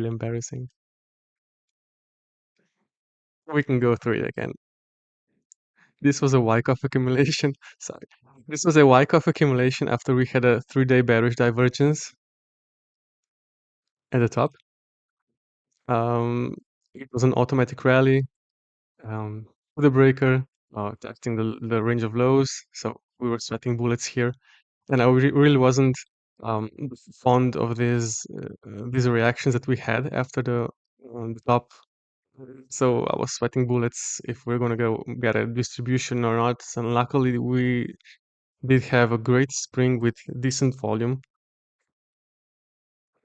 really embarrassing. We can go through it again. This was a Wyckoff accumulation. Sorry. This was a Wyckoff accumulation after we had a 3-day bearish divergence at the top. It was an automatic rally with a breaker, testing the range of lows. So we were sweating bullets here. And I really wasn't fond of these reactions that we had after the top. So I was sweating bullets if we're gonna go get a distribution or not. And luckily we did have a great spring with decent volume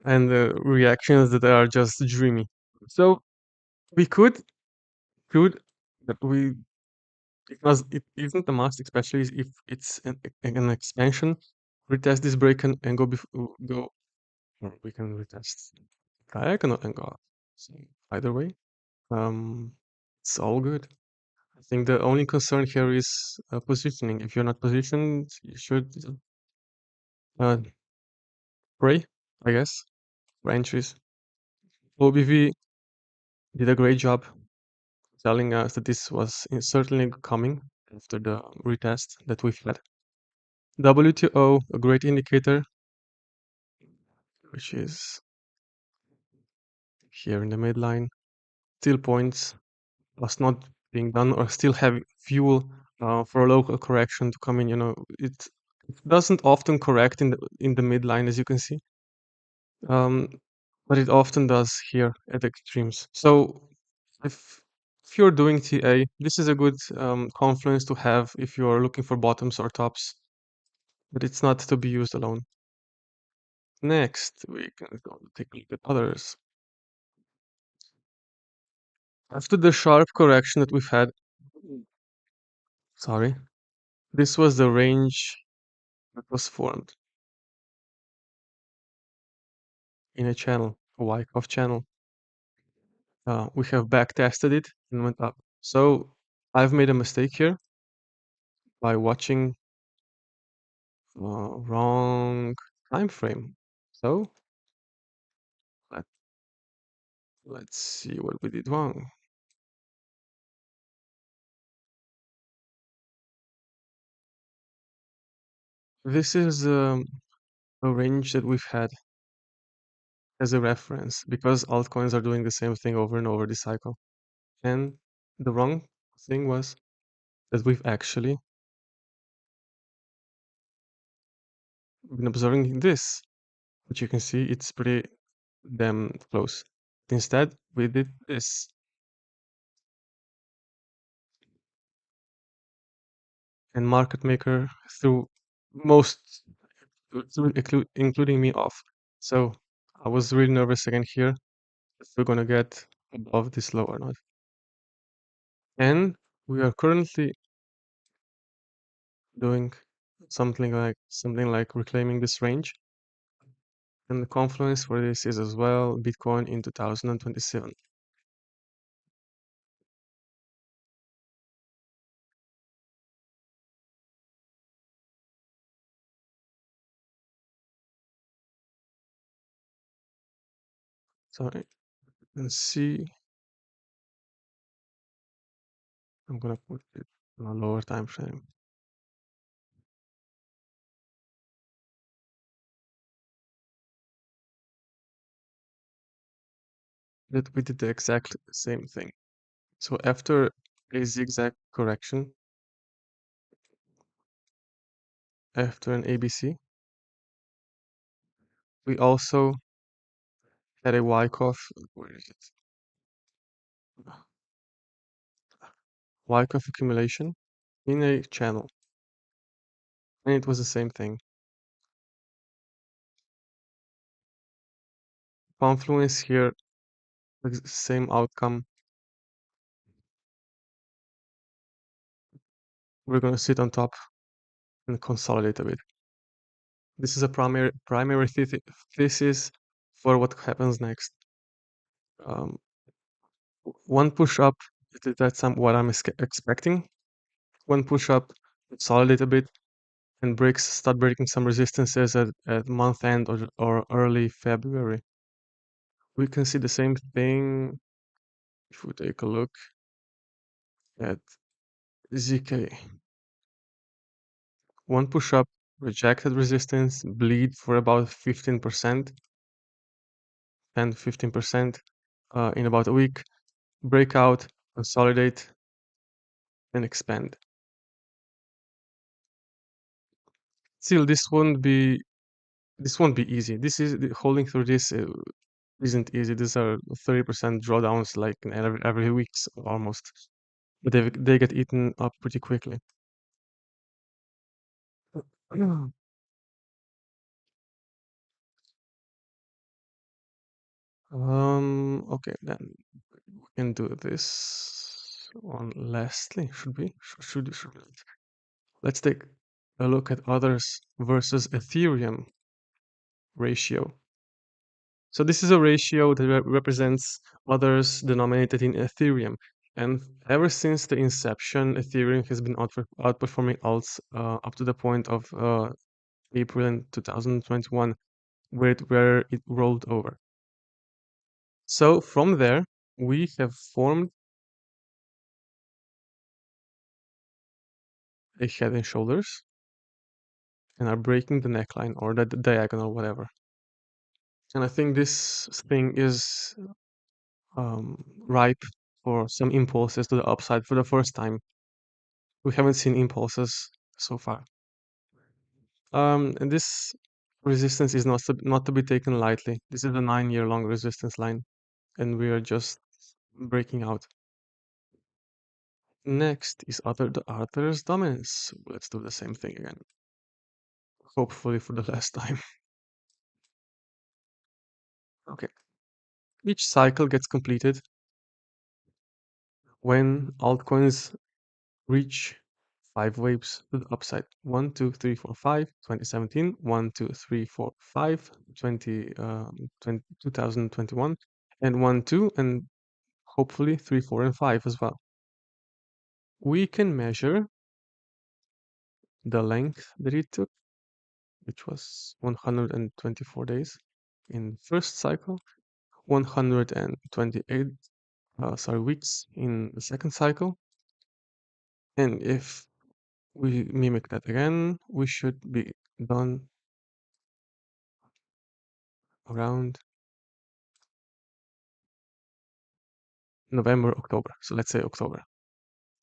and reactions that are just dreamy. So we could but we because it isn't a must, especially if it's an expansion. Retest this break and go. Or we can retest diagonal and go up. So either way, um, it's all good. I think the only concern here is positioning. If you're not positioned, you should uh, pray, I guess, for entries. OBV did a great job telling us that this was certainly coming after the retest that we've had. WTO, a great indicator, which is here in the midline. Still points was not being done or still have fuel for a local correction to come in. It doesn't often correct in the midline, as you can see, um, but it often does here at extremes. So if if you're doing TA, this is a good confluence to have if you're looking for bottoms or tops, but it's not to be used alone. Next, we can go take a look at others. After the sharp correction that we've had, sorry, this was the range that was formed in a channel, a Wyckoff channel. We have back tested it and went up. So I've made a mistake here by watching wrong time frame. So let, let's see what we did wrong. This is a range that we've had as a reference because altcoins are doing the same thing over and over this cycle. And the wrong thing was that we've actually been observing this, which you can see it's pretty damn close. Instead, we did this. And market maker threw most, including me, off. So I was really nervous again here if we're gonna get above this low or not. And we are currently doing something like reclaiming this range. And the confluence for this is as well Bitcoin in 2027. So you can see I'm gonna put it on a lower time frame. That we did the exact same thing. So after a zigzag correction, after an ABC, we also had a Wyckoff, where is it? Wyckoff accumulation in a channel, and it was the same thing. Confluence here, the same outcome. We're gonna sit on top and consolidate a bit. This is a primary thesis for what happens next. Um, one push up, that's what I'm expecting. One push up, consolidate a bit, and start breaking some resistances at month end or early February. We can see the same thing if we take a look at ZK. One push up, rejected resistance, bleed for about 15%, 10 to 15% in about a week, breakout, consolidate, and expand. Still, this won't be easy. This is holding through this isn't easy. These are 30% drawdowns like in every weeks almost, but they get eaten up pretty quickly. Okay, then we can do this one lastly. Should we? Should we? Let's take a look at others versus Ethereum ratio. So this is a ratio that represents others denominated in Ethereum. And ever since the inception, Ethereum has been outperforming alts up to the point of April in 2021, where it rolled over. So from there, we have formed a head and shoulders and are breaking the neckline or the diagonal, whatever. And I think this thing is ripe for some impulses to the upside for the first time. We haven't seen impulses so far. And this resistance is not to be taken lightly. This is a 9-year long resistance line, and we are just breaking out. Next is the Arthur's dominance. Let's do the same thing again. Hopefully for the last time. Okay. Each cycle gets completed when altcoins reach 5 waves to the upside. 1, 2, 3, 4, 5, 2017, 1, 2, 3, 4, 5, 2021, and 1, 2, and hopefully 3, 4, and 5 as well. We can measure the length that it took, which was 124 days in first cycle, 128 weeks in the second cycle, and if we mimic that again, we should be done around November, October. So let's say October,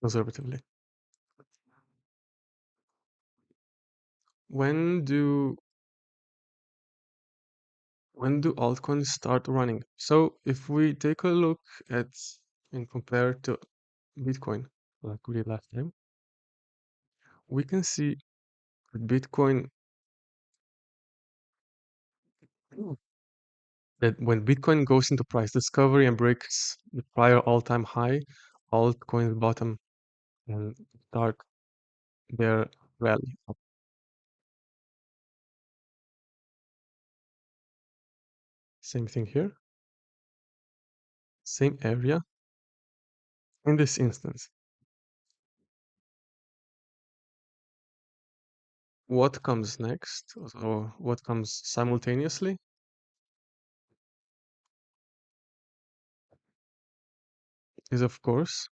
conservatively. When do altcoins start running? So if we take a look at and compare to Bitcoin, like we did last time, we can see that when Bitcoin goes into price discovery and breaks the prior all-time high, altcoins bottom and start their rally up. Same thing here, same area. In this instance, what comes next, or what comes simultaneously, is of course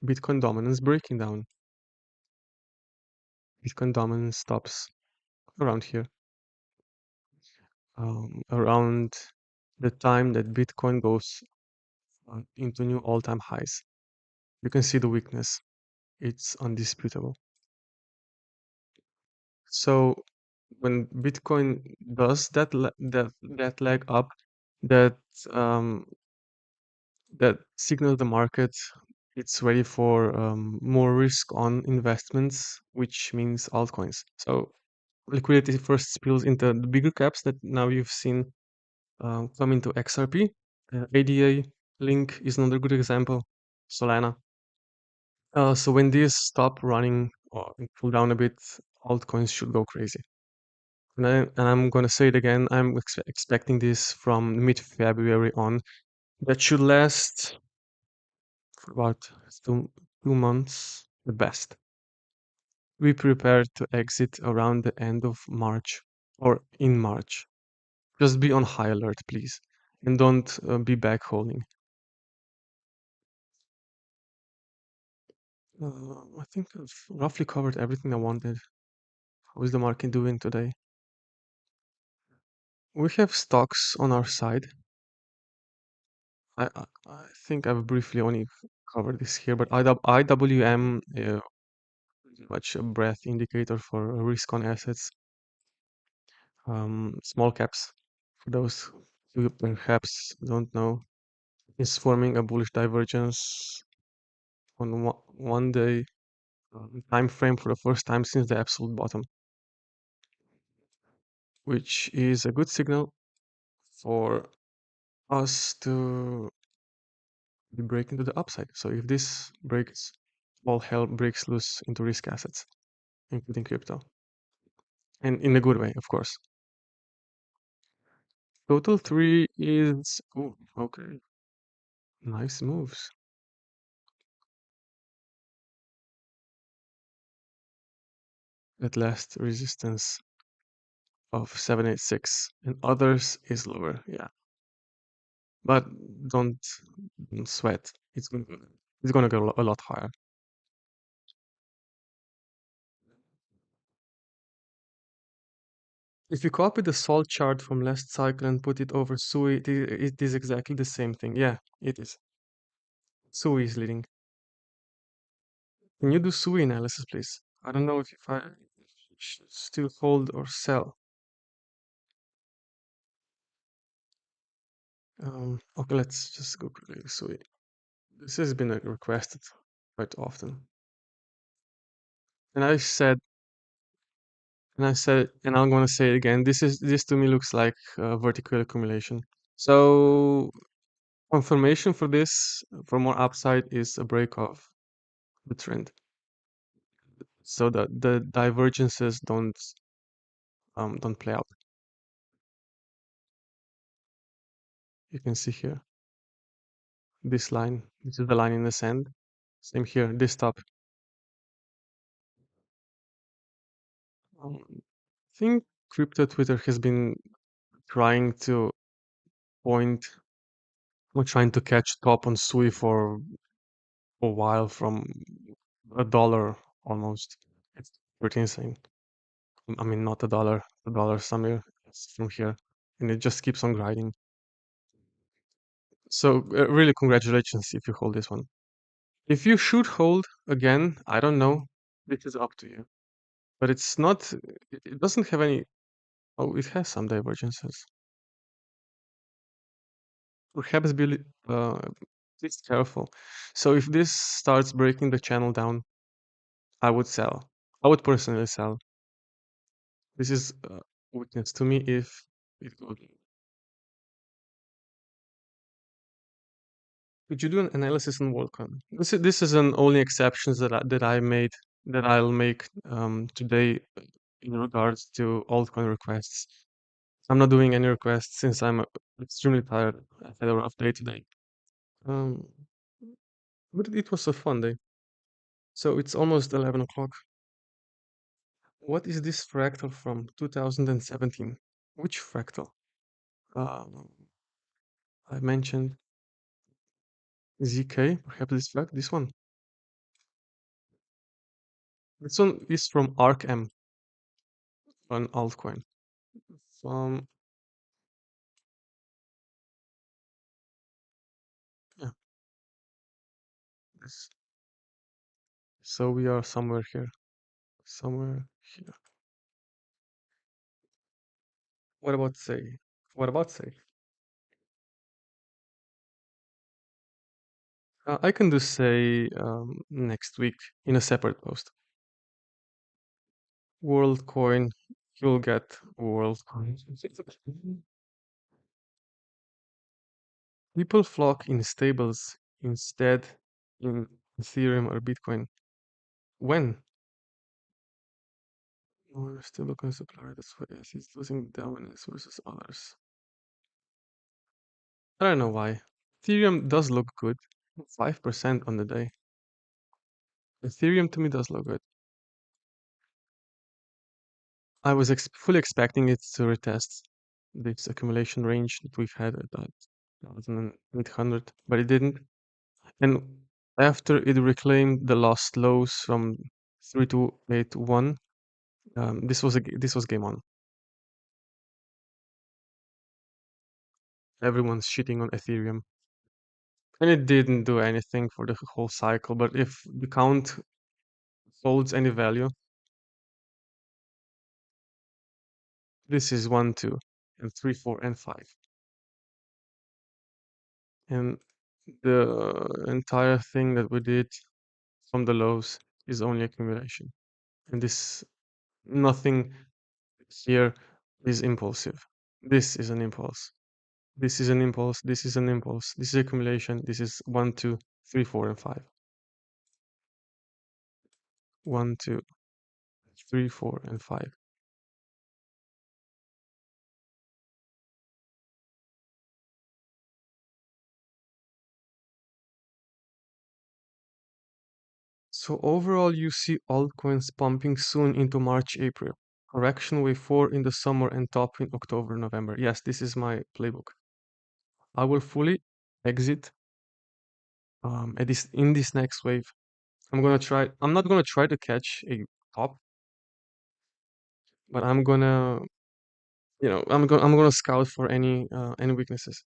Bitcoin dominance breaking down. Bitcoin dominance stops around here, around the time that Bitcoin goes into new all-time highs. You can see the weakness. It's undisputable. So when Bitcoin does that leg up, that um, that signals the market it's ready for more risk on investments, which means altcoins. So liquidity first spills into the bigger caps that now you've seen come into XRP. ADA Link is another good example. Solana. So when these stop running or pull down a bit, altcoins should go crazy. And I'm gonna say it again. I'm expecting this from mid-February on. That should last for about two months, the best. We prepare to exit around the end of March or in March. Just be on high alert, please. and don't be back holding. I think I've roughly covered everything I wanted. How is the market doing today? We have stocks on our side. I think I've briefly only covered this here, but IWM, pretty much a breadth indicator for risk on assets. Small caps, for those who perhaps don't know, is forming a bullish divergence on one day time frame for the first time since the absolute bottom, which is a good signal for us to be breaking to the upside. So if this breaks, all hell breaks loose into risk assets, including crypto, and in a good way, of course. Total 3 is, oh, okay, nice moves. At last, resistance of 786, and others is lower, yeah. But don't, don't sweat. It's gonna go a lot higher. If you copy the salt chart from last cycle and put it over SUI, it is exactly the same thing. Yeah, it is. SUI is leading. Can you do SUI analysis, please? I don't know if I should still hold or sell. Okay, let's just go quickly. SUI. This has been requested quite often. And I said, and I'm gonna say it again. This to me looks like vertical accumulation. So confirmation for this, for more upside, is a break of the trend, so that the divergences don't play out. You can see here this line. This is the line in the sand. Same here. This top. I think crypto Twitter has been trying to point or trying to catch top on Sui for a while from $1 almost. It's pretty insane. I mean, not $1, somewhere it's from here, and it just keeps on grinding. So really, congratulations if you hold this one. If you should hold again, I don't know. This is up to you. But it's not. It doesn't have any. Oh, it has some divergences. Perhaps be please careful. So if this starts breaking the channel down, I would sell. I would personally sell. This is weakness to me if it goes. Could you do an analysis on Worldcoin? This is an only exceptions that I made that I'll make today in regards to altcoin requests. I'm not doing any requests since I'm extremely tired. I had a rough day today. Um, but it was a fun day. So it's almost 11 o'clock. What is this fractal from 2017? Which fractal? Um, I mentioned ZK, perhaps this one. This one is from ARCM, an altcoin. From, yeah, this. So we are somewhere here. Somewhere here. What about say? What about say? I can do say next week in a separate post. WorldCoin, you'll get WorldCoin. People flock in stables instead in Ethereum or Bitcoin. When? Oh, stablecoin supplier, that's why it's losing dominance versus others. I don't know why. Ethereum does look good. 5% on the day. Ethereum to me does look good. I was fully expecting it to retest this accumulation range that we've had at that 6,800, but it didn't. And after it reclaimed the lost lows from 3281, this was game on. Everyone's shitting on Ethereum, and it didn't do anything for the whole cycle. But if the count holds any value, this is 1, 2, and 3, 4, and 5, and the entire thing that we did from the lows is only accumulation, and this nothing here is impulsive. This is an impulse. This is an impulse. This is an impulse. This is accumulation. This is 1, 2, 3, 4, and 5. 1, 2, 3, 4, and 5. So overall, you see altcoins pumping soon into March, April. Correction wave 4 in the summer and top in October, November. Yes, this is my playbook. I will fully exit at this in this next wave. I'm not gonna try to catch a top, but I'm gonna scout for any weaknesses.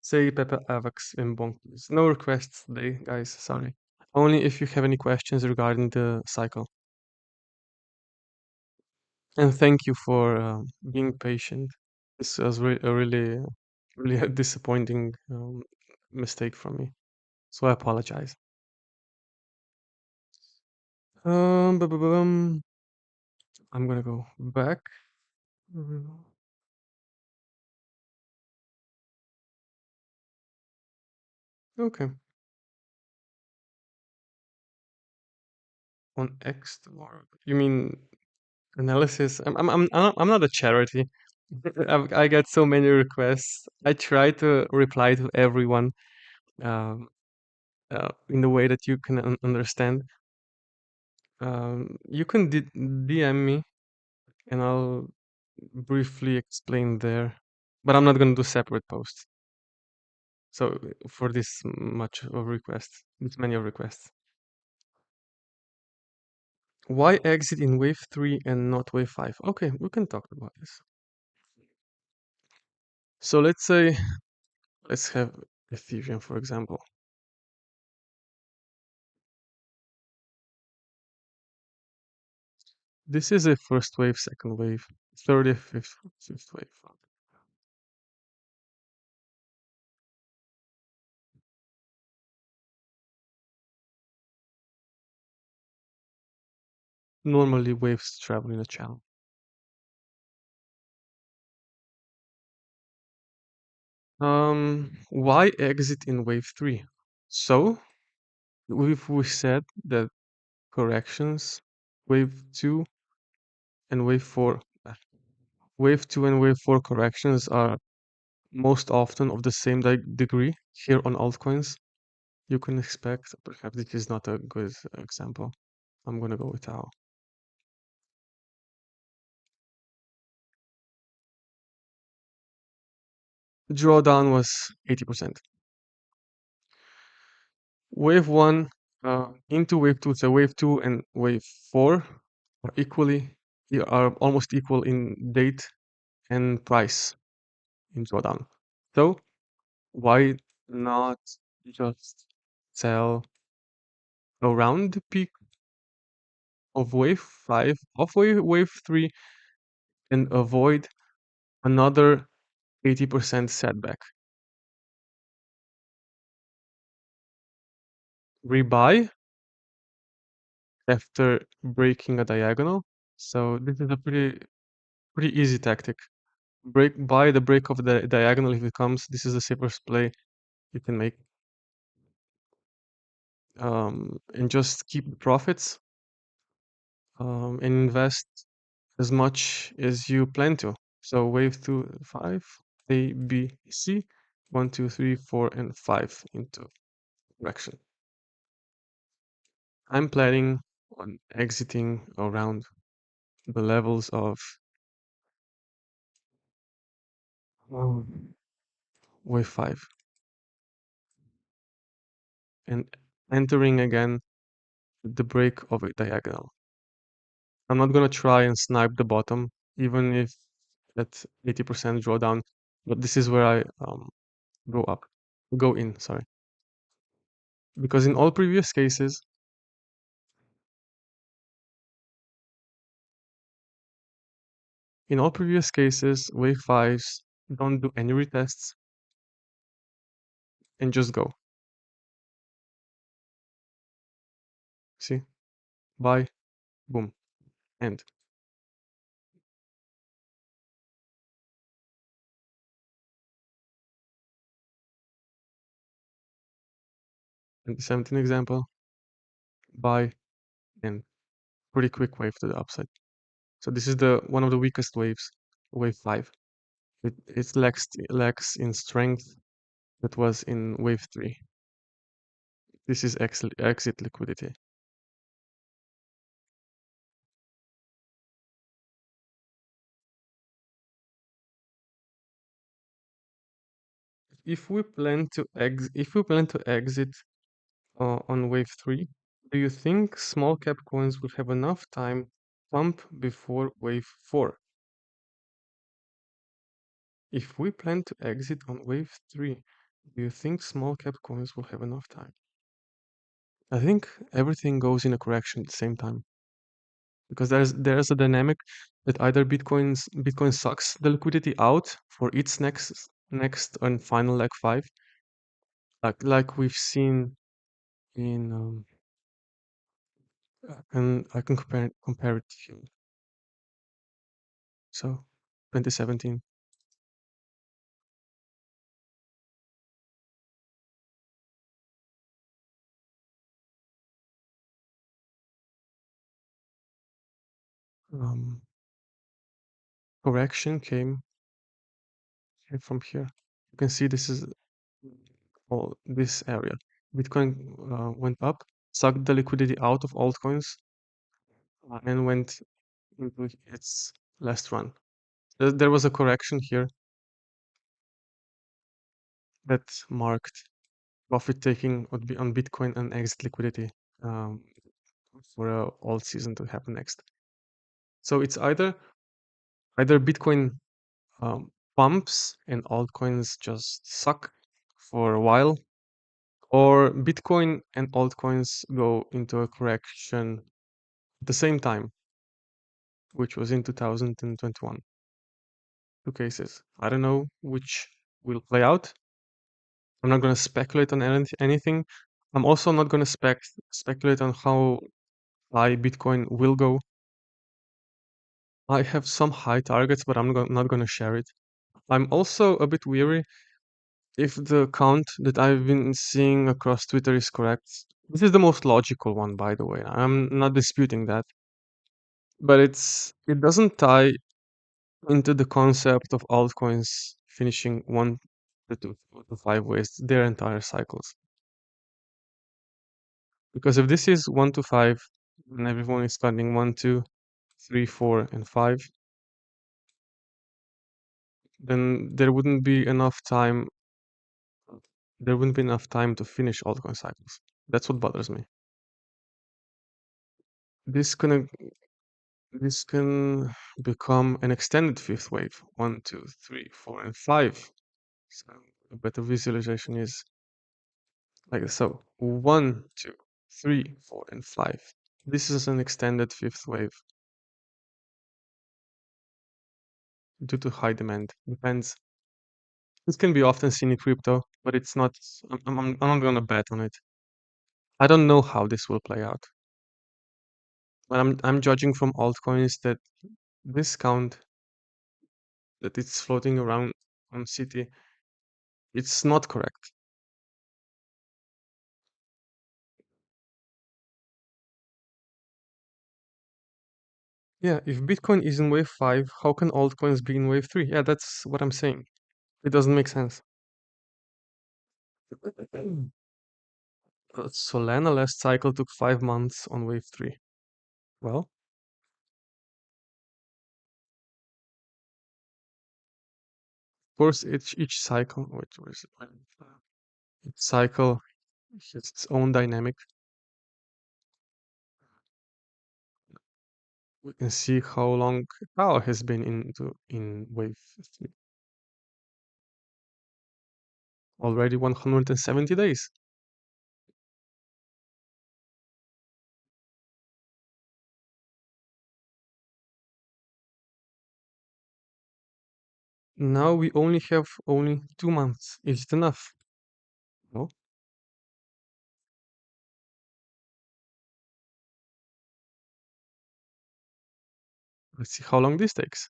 Say Pepe Avax and Bonk, please. No requests today, guys. Sorry. Only if you have any questions regarding the cycle. And thank you for being patient. This was really a disappointing mistake from me. So I apologize. Bu- I'm gonna go back. Mm, Okay, on X tomorrow. You mean analysis? I'm not a charity. I get so many requests. I try to reply to everyone um, in the way that you can understand. You can DM me and I'll briefly explain there, but I'm not going to do separate posts. So for this much of requests, this many of requests. Why exit in wave 3 and not wave 5? Okay, we can talk about this. So let's have Ethereum, for example. This is a first wave, second wave, third wave, fifth wave. Normally waves travel in a channel. Why exit in wave 3? So we said that corrections, wave 2 and wave 4. Wave 2 and wave 4 corrections are most often of the same degree here on altcoins. You can expect, perhaps this is not a good example. I'm gonna go with Tao. Drawdown was 80%. Wave 1 into wave 2, so wave 2 and wave 4 are almost equal in date and price in drawdown. So why not just sell around the peak of wave 5 of wave 3 and avoid another 80% setback? Rebuy after breaking a diagonal. So this is a pretty easy tactic. Buy the break of the diagonal if it comes. This is the safest play you can make. And just keep the profits and invest as much as you plan to. So wave 2, 5, A, B, C, 1, 2, 3, 4, and 5 into correction. I'm planning on exiting around the levels of wave 5 and entering again the break of a diagonal. I'm not gonna try and snipe the bottom, even if at 80% drawdown, but this is where I go in, sorry. Because in all previous cases, wave 5s don't do any retests and just go. See? Buy, boom, end. And the 17th example, buy, and pretty quick wave to the upside. So this is the one of the weakest waves, wave 5. It lacks in strength that was in wave 3. This is exit liquidity. If we plan to exit on wave 3, do you think small cap coins will have enough time pump before wave 4? If we plan to exit on wave 3, do you think small cap coins will have enough time? I think everything goes in a correction at the same time. Because there's a dynamic that either Bitcoin sucks the liquidity out for its next and final leg 5, like we've seen in and I can compare it here. So 2017. Um, correction came from here. You can see this is all this area. Bitcoin went up, sucked the liquidity out of altcoins, and went into its last run. There was a correction here that marked profit taking on Bitcoin and exit liquidity um, for a alt season to happen next. So it's either Bitcoin pumps and altcoins just suck for a while, or Bitcoin and altcoins go into a correction at the same time, which was in 2021. Two cases. I don't know which will play out. I'm not going to speculate on anything. I'm also not going to speculate on how high Bitcoin will go. I have some high targets, but I'm not going to share it. I'm also a bit weary if the count that I've been seeing across Twitter is correct. This is the most logical one, by the way. I'm not disputing that. But it doesn't tie into the concept of altcoins finishing 1 to 5 ways their entire cycles. Because if this is 1 to 5 and everyone is spending 1, 2, 3, 4, and 5, then there wouldn't be enough time to finish altcoin cycles. That's what bothers me. This can this can become an extended fifth wave. 1, 2, 3, 4, and 5. So a better visualization is like so. 1, 2, 3, 4, and 5. This is an extended fifth wave due to high demand. Depends. This can be often seen in crypto, but it's not. I'm not gonna bet on it. I don't know how this will play out. But I'm judging from altcoins that this count that it's floating around on City, it's not correct. Yeah, if Bitcoin is in wave 5, how can altcoins be in wave 3? Yeah, that's what I'm saying. It doesn't make sense. Solana last cycle took 5 months on wave 3. Well, course, each cycle, which was each cycle has its own dynamic. We can see how long Tau has been in wave 3. Already 170 days. Now we only have only 2 months. Is it enough? No. Let's see how long this takes.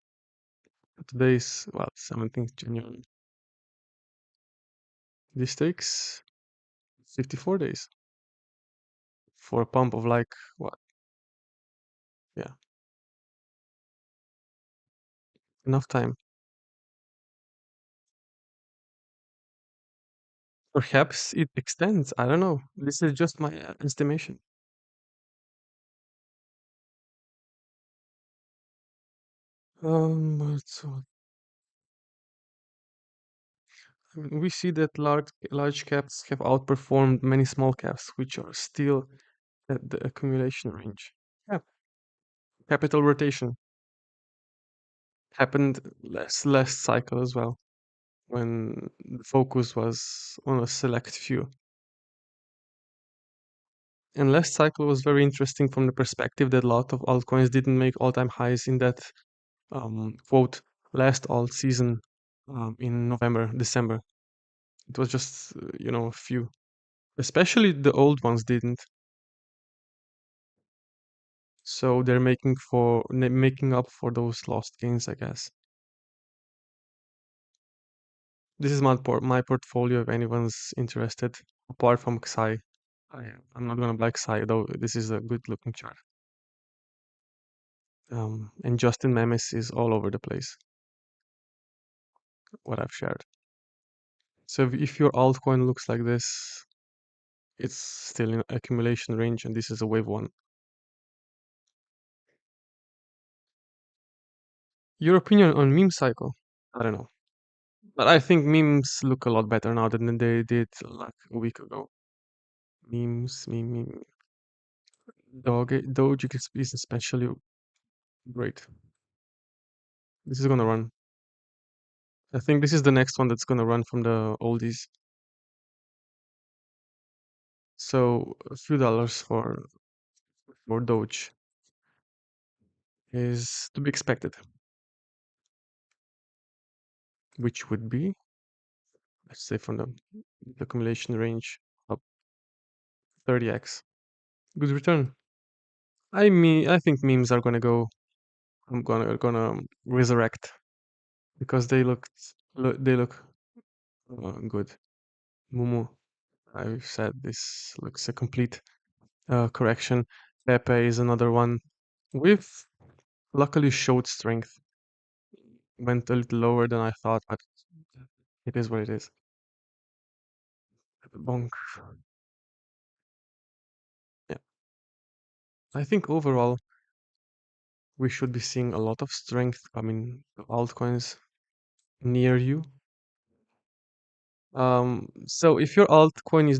Today is what, 17th January. This takes 54 days for a pump of like what? Yeah, enough time. Perhaps it extends. I don't know. This is just my estimation. So I mean, we see that large caps have outperformed many small caps, which are still at the accumulation range. Yeah, capital rotation happened last cycle as well, when the focus was on a select few. And last cycle was very interesting from the perspective that a lot of altcoins didn't make all-time highs in that quote last alt season in November, December. It was just a few, especially the old ones didn't. So they're making up for those lost gains, I guess. This is my portfolio if anyone's interested. Apart from Xi, I'm not gonna buy Xi though. This is a good looking chart. And Justin Memes is all over the place. What I've shared. So if your altcoin looks like this, it's still in accumulation range, and this is a wave one. Your opinion on meme cycle? I don't know, but I think memes look a lot better now than they did like a week ago. Meme. Doge is especially great. This is gonna run. I think this is the next one that's gonna run from the oldies. So a few dollars for Doge is to be expected, which would be, let's say, from the accumulation range up 30x. Good return. I think memes are gonna go. I'm gonna resurrect because they look good. Mumu, I said this looks a complete correction. Pepe is another one. We've luckily showed strength. Went a little lower than I thought, but it is what it is. Bonk. Yeah. I think overall we should be seeing a lot of strength coming to altcoins near you. So if your altcoin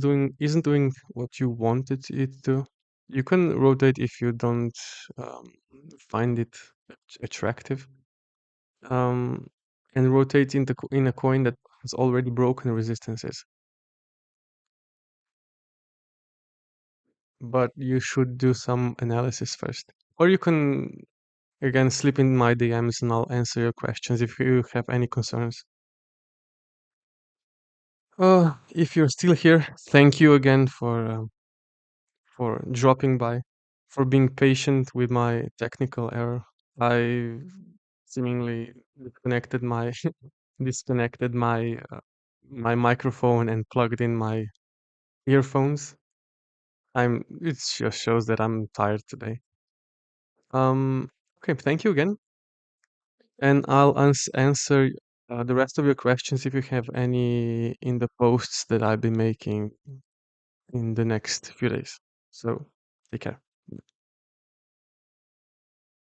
isn't doing what you wanted it to, you can rotate if you don't um, find it attractive. Um, and rotate in a coin that has already broken resistances. But you should do some analysis first. Or you can again slip in my DMs and I'll answer your questions if you have any concerns. If you're still here, thank you again for dropping by, for being patient with my technical error. I seemingly disconnected my microphone and plugged in my earphones. It just shows that I'm tired today. Okay, thank you again, and I'll answer the rest of your questions if you have any in the posts that I'll be making in the next few days. So take care.